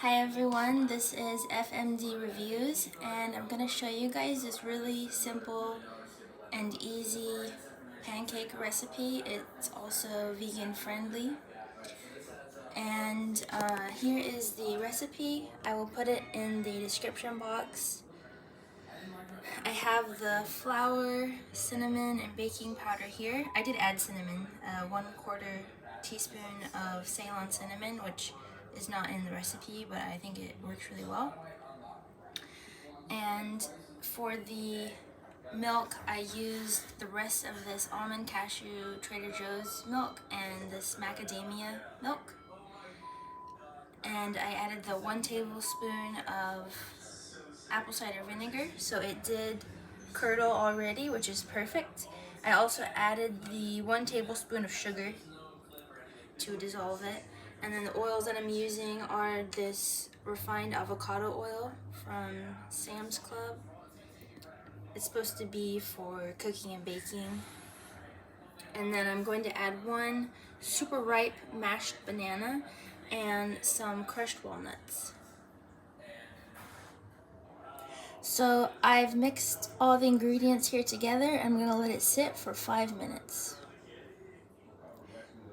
Hi everyone, this is FMD Reviews and I'm going to show you guys this really simple and easy pancake recipe. It's also vegan friendly. And here is the recipe. I will put it in the description box. I have the flour, cinnamon, and baking powder here. I did add cinnamon, 1/4 teaspoon of Ceylon cinnamon, which is not in the recipe, but I think it works really well. And for the milk, I used the rest of this almond cashew Trader Joe's milk and this macadamia milk. And I added the 1 tablespoon of apple cider vinegar, so it did curdle already, which is perfect. I also added the 1 tablespoon of sugar to dissolve it. And then the oils that I'm using are this refined avocado oil from Sam's Club. It's supposed to be for cooking and baking. And then I'm going to add 1 super ripe mashed banana and some crushed walnuts. So I've mixed all the ingredients here together. I'm gonna let it sit for 5 minutes.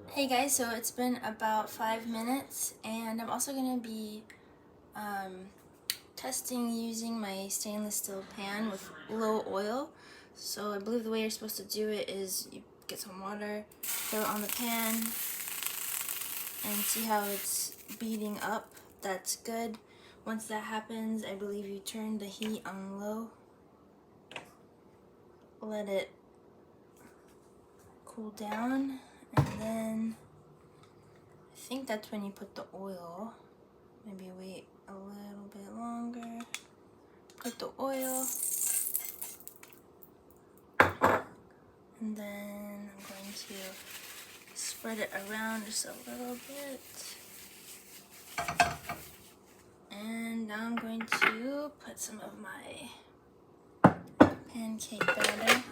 Hey guys, so it's been about 5 minutes and I'm also gonna be testing using my stainless steel pan with low oil. So I believe the way you're supposed to do it is you get some water, throw it on the pan, and see how it's beating up. That's good. Once that happens, I believe you turn the heat on low. Let it cool down, and then I think that's when you put the oil. Maybe wait a little bit longer. Put the oil, and then I'm going to spread it around just a little bit. And now I'm going to put some of my pancake batter.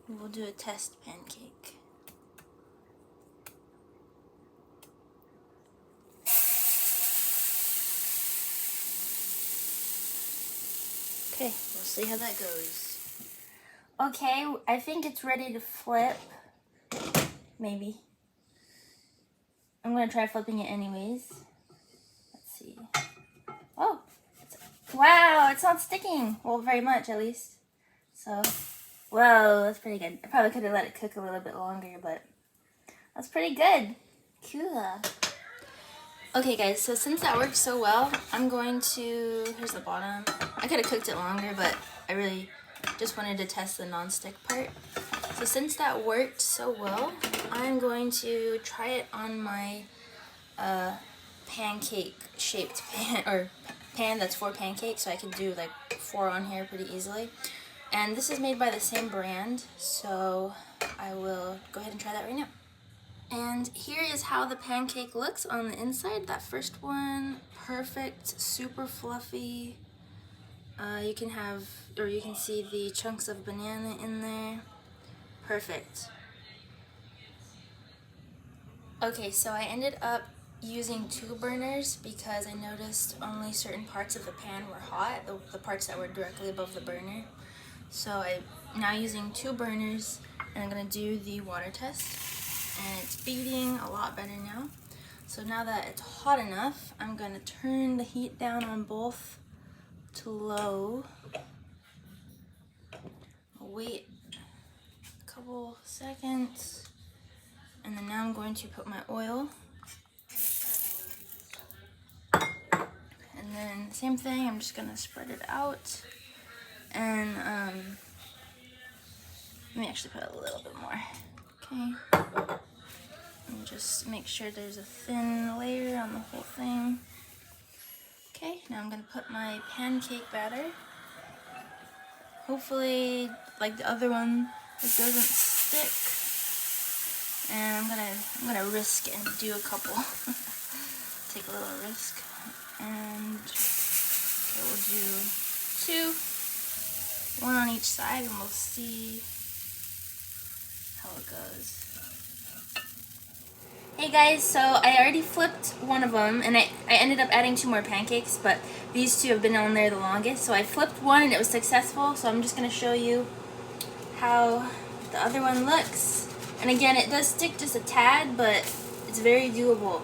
We'll do a test pancake. Okay, we'll see how that goes. Okay, I think it's ready to flip. Maybe. I'm gonna try flipping it anyways. Let's see. Oh, wow, it's not sticking. Well, very much at least. So, whoa, that's pretty good. I probably could have let it cook a little bit longer, but that's pretty good. Cool. Okay guys, so since that worked so well, I'm going to, here's the bottom. I could have cooked it longer, but I really just wanted to test the non-stick part. So since that worked so well, I'm going to try it on my pancake shaped pan, or pan that's for pancakes, so I can do like 4 on here pretty easily. And this is made by the same brand, so I will go ahead and try that right now. And here is how the pancake looks on the inside. That first one, perfect, super fluffy. You can have, or you can see the chunks of banana in there. Perfect. Okay, so I ended up using 2 burners because I noticed only certain parts of the pan were hot, the parts that were directly above the burner. So I'm now using 2 burners, and I'm gonna do the water test. And it's beating a lot better now. So now that it's hot enough, I'm gonna turn the heat down on both to low. I'll wait a couple seconds, and then now I'm going to put my oil. And then same thing, I'm just gonna spread it out. And let me actually put a little bit more. Okay. And just make sure there's a thin layer on the whole thing. Okay, now I'm gonna put my pancake batter. Hopefully, like the other one, it doesn't stick. And I'm gonna risk and do a couple. Take a little risk. And okay, we'll do 2, 1 on each side, and we'll see how it goes. Okay guys, so I already flipped one of them, and I ended up adding 2 more pancakes, but these 2 have been on there the longest. So I flipped one and it was successful, so I'm just going to show you how the other one looks. And again, it does stick just a tad, but it's very doable.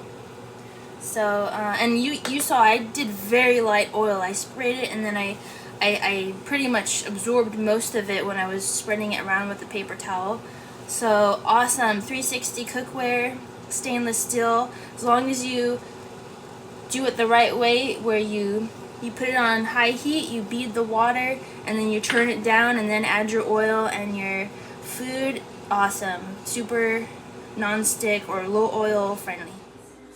So, and you saw I did very light oil. I sprayed it and then I pretty much absorbed most of it when I was spreading it around with the paper towel. So awesome, 360 cookware, stainless steel. As long as you do it the right way, where you put it on high heat, you bead the water, and then you turn it down and then add your oil and your food. Awesome, super non-stick or low oil friendly.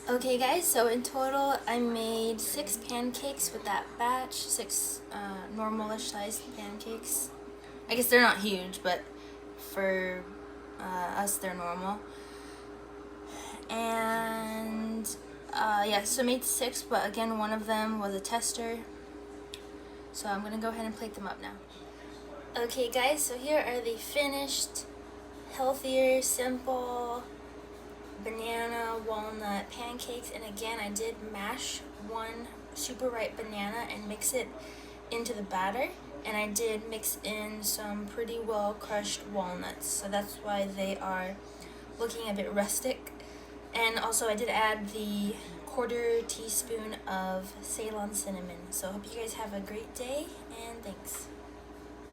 Okay guys, so in total I made 6 pancakes with that batch, 6 normalish sized pancakes. I guess they're not huge, but for us they're normal. And yeah, so I made 6, but again one of them was a tester. So I'm gonna go ahead and plate them up now. Okay guys, so here are the finished, healthier, simple banana walnut pancakes. And again, I did mash 1 super ripe banana and mix it into the batter, and I did mix in some pretty well crushed walnuts, so that's why they are looking a bit rustic. And also I did add the 1/4 teaspoon of Ceylon cinnamon. So I hope you guys have a great day, and thanks.